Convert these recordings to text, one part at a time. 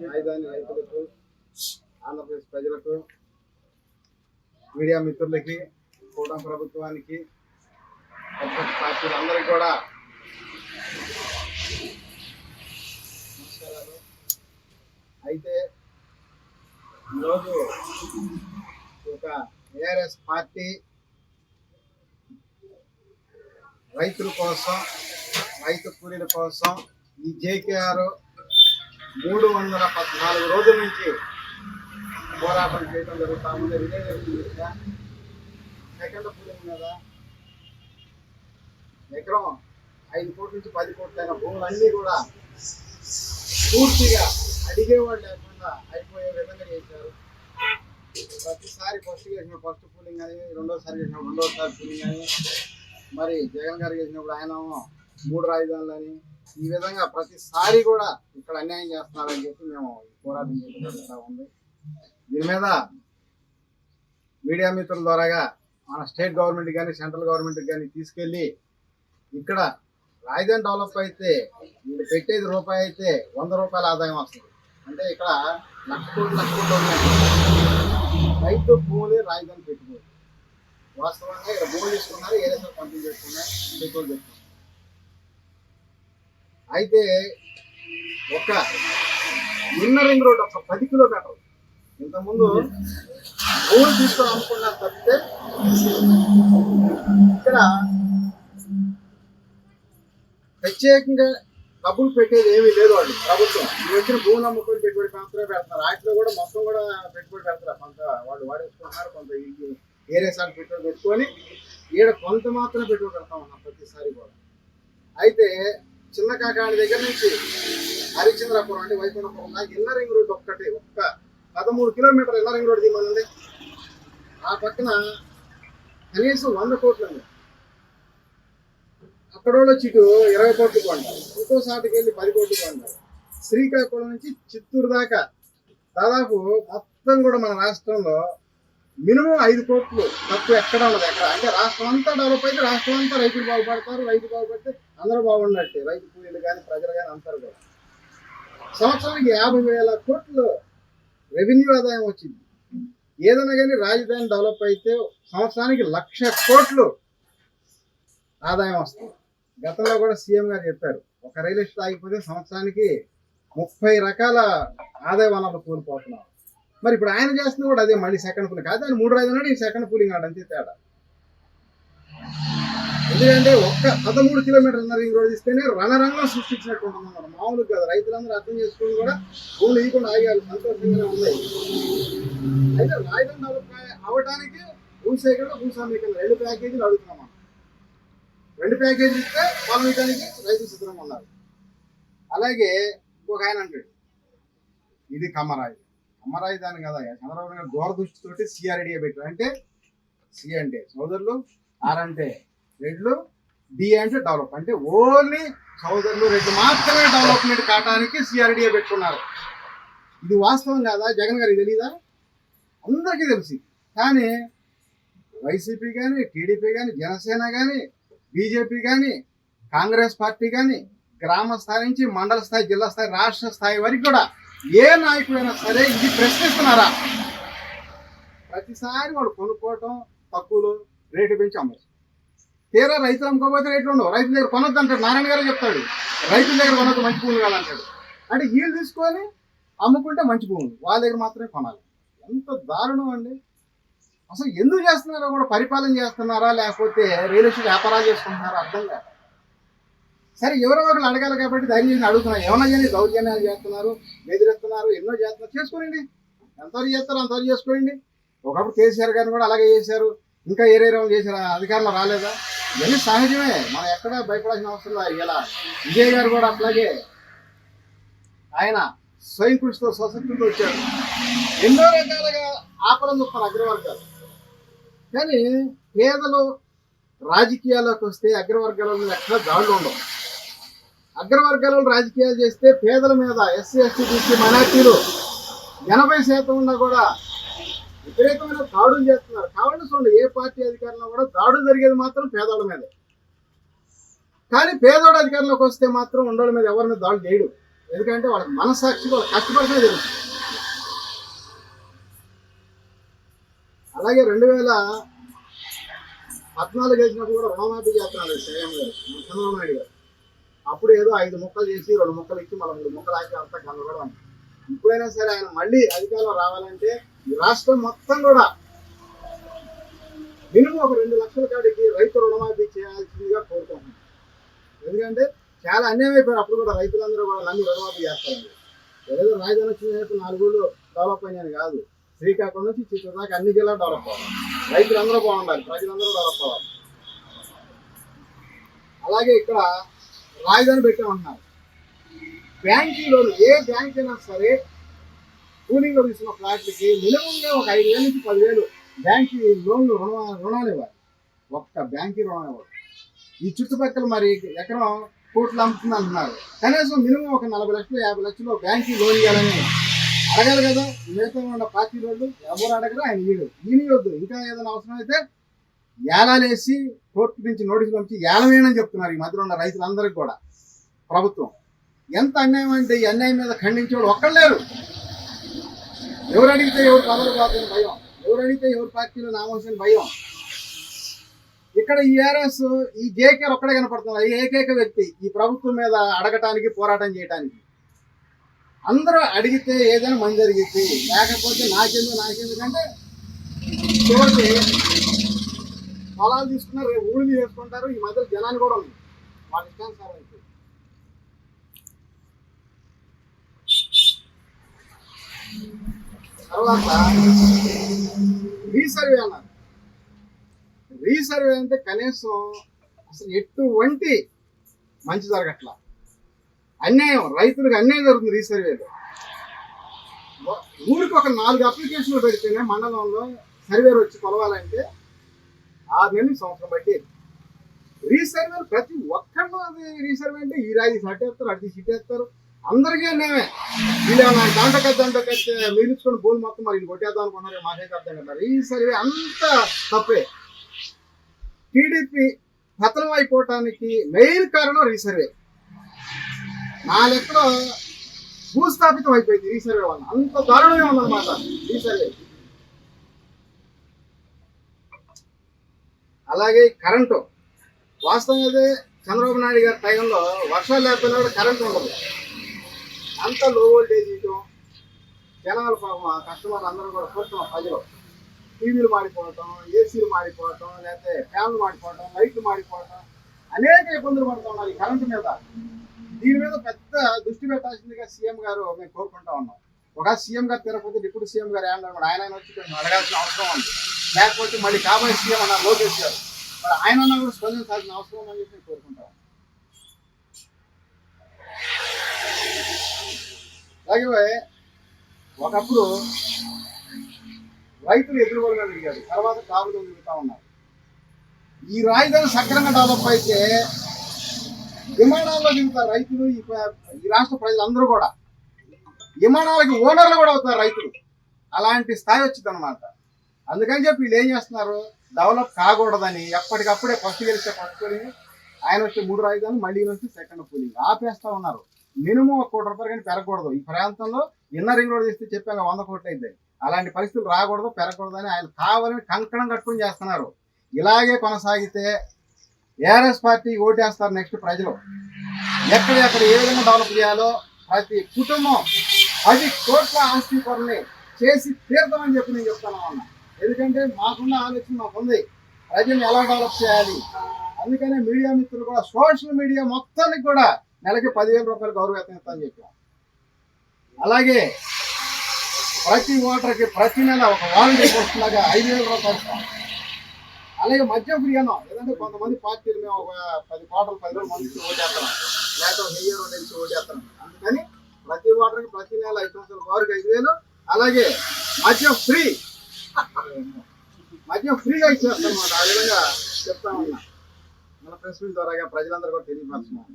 రాజధాని రైతులకు, ఆంధ్రప్రదేశ్ ప్రజలకు, మీడియా మిత్రులకి, కూటమి ప్రభుత్వానికి, పార్టీలందరికీ కూడా నమస్కారాలు. అయితే ఈరోజు ఒక ఏఆర్ఎస్ పార్టీ రైతుల కోసం, రైతు కూలీల కోసం ఈ జేకేఆర్ 314 రోజుల నుంచి పోరాటం చేయడం జరుగుతూ ఉంది. సెకండ్ కూలింగ్ మీద ఎకరం 5 కోట్ల నుంచి 10 కోట్లైన భూములన్నీ కూడా పూర్తిగా అడిగేవాళ్ళు లేకుండా అయిపోయే విధంగా చేశారు. ప్రతిసారి ఫస్ట్ కూలింగ్ అని, రెండోసారి చేసినప్పుడు రెండోసారి కూలింగ్ అని, మరి జగన్ గారు చేసినప్పుడు ఆయన 3 రాజధానులని, ఈ విధంగా ప్రతిసారి కూడా ఇక్కడ అన్యాయం చేస్తున్నారని చెప్పి మేము పోరాటం చేయడం జరుగుతూ ఉంది. దీని మీద మీడియా మిత్రుల ద్వారాగా మన స్టేట్ గవర్నమెంట్ కానీ, సెంట్రల్ గవర్నమెంట్ కానీ తీసుకెళ్ళి ఇక్కడ రాజధాని డెవలప్ అయితే వీళ్ళు పెట్టేది రూపాయి అయితే 100 రూపాయల ఆదాయం వస్తుంది. అంటే ఇక్కడ లక్ష కోట్లు ఉన్నాయి. రైతు భూములే రాజధాని పెట్టుకోవాలి. వాస్తవంగా ఇక్కడ భూములు తీసుకున్నారు, ఏదైనా పంపిణీ చేసుకున్నారు, పెట్టుకోలు పెట్టుకున్నారు. అయితే ఒక ఇన్నర్ రింగ్ రోడ్ ఒక 10 కిలోమీటర్లు ఇంతకుముందు భూములు తీసుకొని అమ్ముకున్నారు తప్పితే ఇక్కడ ప్రత్యేకంగా డబ్బులు పెట్టేది ఏమీ లేదు. వాళ్ళు ప్రభుత్వం ఈ వచ్చిన భూములు అమ్ముకొని పెట్టుబడి మాత్రమే పెడతారు. వాటిలో కూడా మొత్తం కూడా పెట్టుబడి పెడతారు. కొంత వాళ్ళు వాడేసుకుంటున్నారు, కొంత ఏరియా సార్ పెట్టుబడి పెట్టుకొని ఈడ కొంత మాత్రమే పెట్టుబడి పెడతా ఉన్నాం ప్రతిసారి కూడా. అయితే చిన్న కాకాని దగ్గర నుంచి హరిశ్చంద్రాపురం అంటే వైకుంఠపురం దాకా ఇన్నర్ రింగ్ రోడ్ ఒక్క 13 కిలోమీటర్ల ఇన్నర్ రింగ్ రోడ్ తీయమనండి. ఆ పక్కన కనీసం 100 కోట్లు అండి. అక్కడోళ్ళు వచ్చి 20 కోట్లు కొంటారు, ఇంకో సాటికి వెళ్ళి 10 కోట్లు కొంటారు. శ్రీకాకుళం నుంచి చిత్తూరు దాకా దాదాపు మొత్తం కూడా మన రాష్ట్రంలో మినిమం 5 కోట్లు తక్కువ ఎక్కడ ఉండదు. ఎక్కడ అంటే రాష్ట్రం అంతా డెవలప్ అయితే రాష్ట్రం అంతా రైతులు బాగుపడతారు. రైతు బాగుపడితే అందరూ బాగున్నట్టే, రైతు కూలీలు కానీ, ప్రజలు కానీ అందరూ కూడా. సంవత్సరానికి 50,000 కోట్లు రెవెన్యూ ఆదాయం వచ్చింది. ఏదైనా కానీ రాజధాని డెవలప్ అయితే సంవత్సరానికి 1,00,000 కోట్లు ఆదాయం వస్తుంది. గతంలో కూడా సీఎం గారు చెప్పారు, ఒక రియల్ ఎస్టేట్ ఆగిపోతే సంవత్సరానికి 30 రకాల ఆదాయ వనరులు కోల్పోతున్నారు. మరి ఇప్పుడు ఆయన చేస్తున్నా కూడా అదే, మళ్ళీ సెకండ్ కూలింగ్ కాదు. ఆయన 3 రాజధానులు ఈ సెకండ్ కూలింగ్ ఆడు, అంతే తేడా. ఎందుకంటే ఒక్క 13 కిలోమీటర్ల ఇన్నర్ రింగ్ రోడ్ తీసుకొని రణరంగం సృష్టించినట్టు ఉంటుంది అన్నమాట. మామూలుగా కదా, రైతులందరూ అర్థం చేసుకుని కూడా భూములు ఇవ్వకుండా ఆగారు, సంతోషంగానే ఉన్నాయి. అయితే రాజధాని డెవలప్ అవడానికి భూసేకరణ, భూస్వామీకరణ 2 ప్యాకేజీలు అడుగుతున్నాం మనం. 2 ప్యాకేజీలు ఇస్తే పొలం ఇవ్వడానికి రైతులు సిద్ధంగా ఉన్నారు. అలాగే ఇంకొక ఆయన అంటాడు, ఇది కమ్మరాజధాని కదా, చంద్రబాబు నాయుడు దూరదృష్టితోటి సిఆర్డీఏ పెట్టారు. అంటే సి అంటే సోదరులు, ఆర్ అంటే రెడ్లు, డి అంటే డెవలప్. అంటే ఓన్లీ సోదరులు, రెడ్లు మాత్రమే డెవలప్మెంట్ కావడానికి సిఆర్డీఏ పెట్టుకున్నారు. ఇది వాస్తవం కాదా? జగన్ గారికి తెలీదా? అందరికీ తెలుసు. కానీ వైసీపీ కానీ, టీడీపీ కానీ, జనసేన కానీ, బీజేపీ కానీ, కాంగ్రెస్ పార్టీ కానీ, గ్రామ స్థాయి నుంచి మండల స్థాయి, జిల్లా స్థాయి, రాష్ట్ర స్థాయి వరకు కూడా ఏ నాయకుడైనా సరే ఇది ప్రశ్నిస్తున్నారా? ప్రతిసారి వాడు కొనుక్కోవటం, తక్కువలో రేటు పెంచి అమ్మచ్చు. తీరా రైతులు అమ్ముకోకపోతే రేట్లు ఉండవు. రైతుల దగ్గర కొనొద్దు అంటాడు, నారాయణ గారు చెప్తాడు. రైతుల దగ్గర కొనొద్దు, మంచి భూములు కాదంటాడు. అంటే వీళ్ళు తీసుకొని అమ్ముకుంటే మంచి భూములు వాళ్ళ దగ్గర మాత్రమే కొనాలి. ఎంత దారుణం అండి! అసలు ఎందుకు చేస్తున్నారో కూడా, పరిపాలన చేస్తున్నారా లేకపోతే రియల్ ఎస్టేట్ వ్యాపారాలు చేసుకుంటున్నారా అర్థం కాదు. సరే, ఎవరో ఒకరు అడగాలి కాబట్టి ధైర్యం చేసి అడుగుతున్నారు. ఏమన్నా కానీ దౌర్జన్యాలు చేస్తున్నారు, బెదిరిస్తున్నారు, ఎన్నో చేస్తున్నారు. చేసుకోండి, ఎంతవరకు చేస్తారో అంతవరకు చేసుకోండి. ఒకప్పుడు కేసీఆర్ గారిని కూడా అలాగే చేశారు, ఇంకా ఏరేరం చేశారు, అధికారంలో రాలేదా? ఇవన్నీ సహజమే, మనం ఎక్కడ భయపడాల్సిన అవసరం లేదు. ఇలా విజయ్ గారు కూడా అట్లాగే ఆయన స్వయం కృషితో, స్వశక్తితో వచ్చారు. ఎన్నో రకాలుగా ఆపడం చూస్తారు అగ్రవర్గాలు. కానీ పేదలు రాజకీయాల్లోకి వస్తే అగ్రవర్గాల మీద ఎక్కడ దాడులు ఉండవు. అగ్రవర్గాలు రాజకీయాలు చేస్తే పేదల మీద, ఎస్సీ, ఎస్టీ, బీసీ, మైనార్టీలు 80% ఉన్నా కూడా విపరీతమైన దాడులు చేస్తున్నారు. కావాలని చూడండి, ఏ పార్టీ అధికారంలో కూడా దాడులు జరిగేది మాత్రం పేదవాళ్ళ మీద. కానీ పేదోడు అధికారంలోకి వస్తే మాత్రం ఉండోళ్ళ మీద ఎవరి మీద దాడులు చేయడు. ఎందుకంటే వాళ్ళకి మనసాక్షి వాళ్ళు కష్టపడితే తెలుసు. అలాగే 2014 వేసినప్పుడు కూడా రుణమాఫీ చేస్తున్నాడు సీఎం గారు చంద్రబాబు నాయుడు గారు. అప్పుడు ఏదో 5 ముక్కలు చేసి 2 ముక్కలు ఇచ్చి మళ్ళీ 3 ముక్కలు ఆకి అంతా కనబడడం. ఇప్పుడైనా సరే ఆయన మళ్ళీ అధికారంలో రావాలంటే ఈ రాష్ట్రం మొత్తం కూడా మినిమం ఒక 2 లక్షల కాడికి రైతు రుణమాఫీ చేయాల్సిందిగా కోరుకుంటున్నాం. ఎందుకంటే చాలా అన్యాయం అయిపోయారు. అప్పుడు కూడా రైతులందరూ కూడా నమ్మి రుణమాఫీ చేస్తారండి. ఏదో రాజధాని వచ్చిన 4 ఊళ్ళు డెవలప్ అయ్యాని కాదు. శ్రీకాకుళం నుంచి చిత్తూరు దాకా అన్ని జిల్లాలు డెవలప్ అవ్వాలి. రైతులందరూ బాగుండాలి, ప్రజలందరూ డెవలప్ అవ్వాలి. అలాగే ఇక్కడ రాజధాని పెట్టామన్నారు. బ్యాంకింగ్ లోన్ ఏ బ్యాంక్ అయినా సరే కూలింగ్లో తీసుకున్న ఫ్లాట్లకి మినిమంగా ఒక 5,000 నుంచి 10,000 బ్యాంకి లోన్లు రుణాలు ఇవ్వాలి. ఒక్క బ్యాంకి రుణం ఇవ్వాలి. ఈ చుట్టుపక్కల మరి ఎకరం కోట్లు అమ్ముతుంది అంటున్నారు. కనీసం మినిమం ఒక 40 లక్షలు 50 లక్షలు బ్యాంకి లోన్ ఇవ్వాలని అడగాలి కదా. మిగతా ఉన్న పార్టీ వాళ్ళు ఎవరు అడగరు, ఆయన ఈయనవద్దు. ఇంకా ఏదైనా అవసరం అయితే ఏలాలేసి కోర్టు నుంచి నోటీసులు పంపించి ఏలమేనని చెప్తున్నారు ఈ మధ్యలో ఉన్న రైతులందరికీ కూడా ప్రభుత్వం. ఎంత అన్యాయం అంటే ఈ అన్యాయం మీద ఖండించేవాడు ఒక్కళ్ళు లేరు. ఎవరు అడిగితే ఎవరు పదవులు పోతుందని భయం, ఎవరు అడిగితే ఎవరు పార్టీలో నామోసిన భయం. ఇక్కడ ఈ ఆర్ఎస్ ఈ జేకే ఒక్కడే కనపడుతున్నారు. ఈ ఏకైక వ్యక్తి ఈ ప్రభుత్వం మీద అడగటానికి పోరాటం చేయడానికి. అందరూ అడిగితే ఏదైనా మంచి జరిగింది, లేకపోతే నాకెందుకంటే చివరికి పొలాలు తీసుకున్నారు, రేపు ఊళ్ళు చేసుకుంటారు. ఈ మధ్యలో జనాలు కూడా ఉంది వాళ్ళ ఇష్టానుసారం అయితే. తర్వాత రీసర్వే అన్నారు. రీసర్వే అంటే కనీసం అసలు ఎటువంటి మంచి జరగట్లా, అన్యాయం, రైతులకు అన్యాయం జరుగుతుంది. రీసర్వేలో ఊరికి ఒక 4 అప్లికేషన్లు పెడితేనే మండలంలో సర్వేలు వచ్చి కొలవాలంటే 6 నెలలు సంవత్సరం బట్టి రీసర్వేలు ప్రతి ఒక్కళ్ళు. అది రీసర్వే అంటే ఈ రాయి సట్టేస్తారు, అటు సిట్టేస్తారు, అందరికీ అన్యాయమే. వీళ్ళు దాంట్లోకి మిగిలించుకొని భూమి మొత్తం మరి కొట్టేద్దాం అనుకున్నారు. మాకైతే అర్థం కదా. రీసర్వే అంత తప్పే. టీడీపీ పతనం అయిపోవటానికి మెయిన్ కారణం రీసర్వే. నా లెక్కలో భూస్థాపితం అయిపోయింది రీసర్వే వల్ల. అంత దారుణంగా ఉందన్నమాట రీసర్వే. అలాగే కరెంటు వాస్తవం అయితే చంద్రబాబు నాయుడు గారి టైంలో వర్షాలు లేకపోయినా కూడా కరెంటు ఉండదు. అంత లో వోల్టేజ్ ఇవ్వటం, జనాలు పాపం కస్టమర్లు అందరూ కూడా చూస్తున్నాం. ప్రజలు టీవీలు మాడిపోవటం, ఏసీలు మాడిపోవటం, లేకపోతే ఫ్యాన్లు మాడిపోవటం, లైట్లు మాడిపోవటం, అనేక ఇబ్బందులు పడుతూ ఉన్నారు ఈ కరెంటు మీద. దీని మీద పెద్ద దృష్టి పెట్టాల్సిందిగా సీఎం గారు మేము కోరుకుంటా ఉన్నాం. ఒక సీఎం గారు తిరగకపోతే డిప్యూటీ సీఎం గారు ఏమన్నా ఆయన వచ్చి కొంచెం అడగాల్సిన అవసరం ఉంది. లేకపోతే మళ్ళీ కాబోయే సీఎం అన్నారు లోకేష్ గారు, మరి ఆయన కూడా స్పందించాల్సిన అవసరం ఉందని చెప్పి నేను కోరుకుంటాం. అలాగే ఒకప్పుడు రైతులు ఎదురుగోలుగా తిరిగారు, తర్వాత కారులో తిరుగుతూ ఉన్నారు. ఈ రాజధాని సక్రంగా డెవలప్ అయితే విమానాల్లో దిగుతారు రైతులు. ఈ రాష్ట్ర ప్రజలందరూ కూడా విమానాలకి ఓనర్లు కూడా అవుతారు రైతులు. అలాంటి స్థాయి వచ్చింది అనమాట. అందుకని చెప్పి వీళ్ళు ఏం చేస్తున్నారు, డెవలప్ కాకూడదని ఎప్పటికప్పుడే ఫస్ట్ గెలిస్తే ఫస్ట్ పోలింగ్, ఆయన వస్తే 3 రాజధానులు, మళ్ళీ వచ్చి సెకండ్ పోలింగ్ ఆపేస్తా ఉన్నారు. మినిమం 1 కోటి రూపాయలు కానీ పెరగకూడదు. ఈ ప్రాంతంలో ఇన్నర్ రింగ్ రోడ్ చేస్తే చెప్పాక 100 కోట్లు అయితే అలాంటి పరిస్థితులు రాకూడదు, పెరగకూడదని ఆయన కావాలని కంకణం కట్టుకుని చేస్తున్నారు. ఇలాగే కొనసాగితే ఏఆర్ఎస్ పార్టీ ఓటేస్తారు నెక్స్ట్ ప్రజలు. ఎక్కడెక్కడ ఏ విధంగా డెవలప్ చేయాలో ప్రతి కుటుంబం 10 కోట్ల ఆస్తి పనుల్ని చేసి తీర్థమని చెప్పి నేను చెప్తాను అన్న. ఎందుకంటే మాకున్న ఆలోచన మాకుంది, ప్రజల్ని ఎలా డెవలప్ చేయాలి. అందుకనే మీడియా మిత్రులు కూడా సోషల్ మీడియా మొత్తానికి కూడా నెలకి 10,000 రూపాయలు గౌరవేతం ఇస్తామని చెప్పాం. అలాగే ప్రతి ఓటర్కి ప్రతి నెల ఒక వాలంటీర్ పోస్ట్ లాగా 5,000 రూపాయలు ఇస్తాం. అలాగే మద్యం ఫ్రీ అన్నాం. లేదంటే కొంతమంది పార్టీలు మేము ఒక 10 కోట్ల 10 రోజుల మందికి ఓటేస్తాం, లేకపోతే 1000 నుంచి ఓటేస్తాం. అందుకని ప్రతి ఓటర్కి ప్రతి నెల 5 సంవత్సరాల వారికి 5,000. అలాగే మద్యం ఫ్రీగా ఇచ్చేస్తాం అన్నమాట. ఆ విధంగా చెప్తామన్నా మన ప్రెస్ మీట్ ద్వారా ప్రజలందరూ కూడా తెలియపరుస్తున్నాం.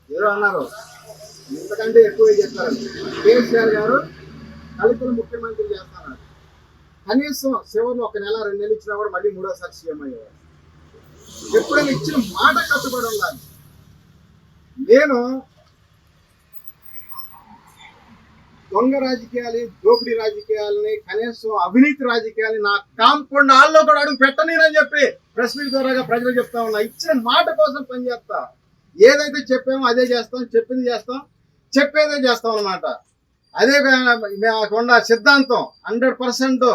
ఏదో అన్నారు, ఇంతకంటే ఎక్కువ చెప్తారు. కేసీఆర్ గారు దళితులు ముఖ్యమంత్రి చేస్తున్నారు. కనీసం చివరిలో 1 నెల 2 నెలలు ఇచ్చినా కూడా మళ్ళీ 3వ సారి సీఎం అయ్యేవారు. ఎప్పుడైనా ఇచ్చిన మాట కట్టుబడి ఉండాలి. నేను దొంగ రాజకీయాలు, దోపిడీ రాజకీయాలని, కనీసం అవినీతి రాజకీయాలని నా కాంపౌండ్ హాల్లో కూడా అడుగు పెట్టనీరని చెప్పి ప్రెస్ మీట్ ద్వారా ప్రజలు చెప్తా ఉన్నా. ఇచ్చిన మాట కోసం పనిచేస్తా. ఏదైతే చెప్పామో అదే చేస్తాం, చెప్పింది చేస్తాం, చెప్పేదే చేస్తాం అన్నమాట. అదే మాకున్న సిద్ధాంతం 100%.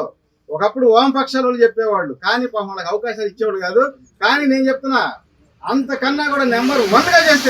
ఒకప్పుడు వామపక్షాల వాళ్ళు చెప్పేవాళ్ళు, కానీ పాపం వాళ్ళకి అవకాశాలు ఇచ్చేవాడు కాదు. కానీ నేను చెప్తున్నా, అంతకన్నా కూడా నెంబర్ 1గా చేస్తే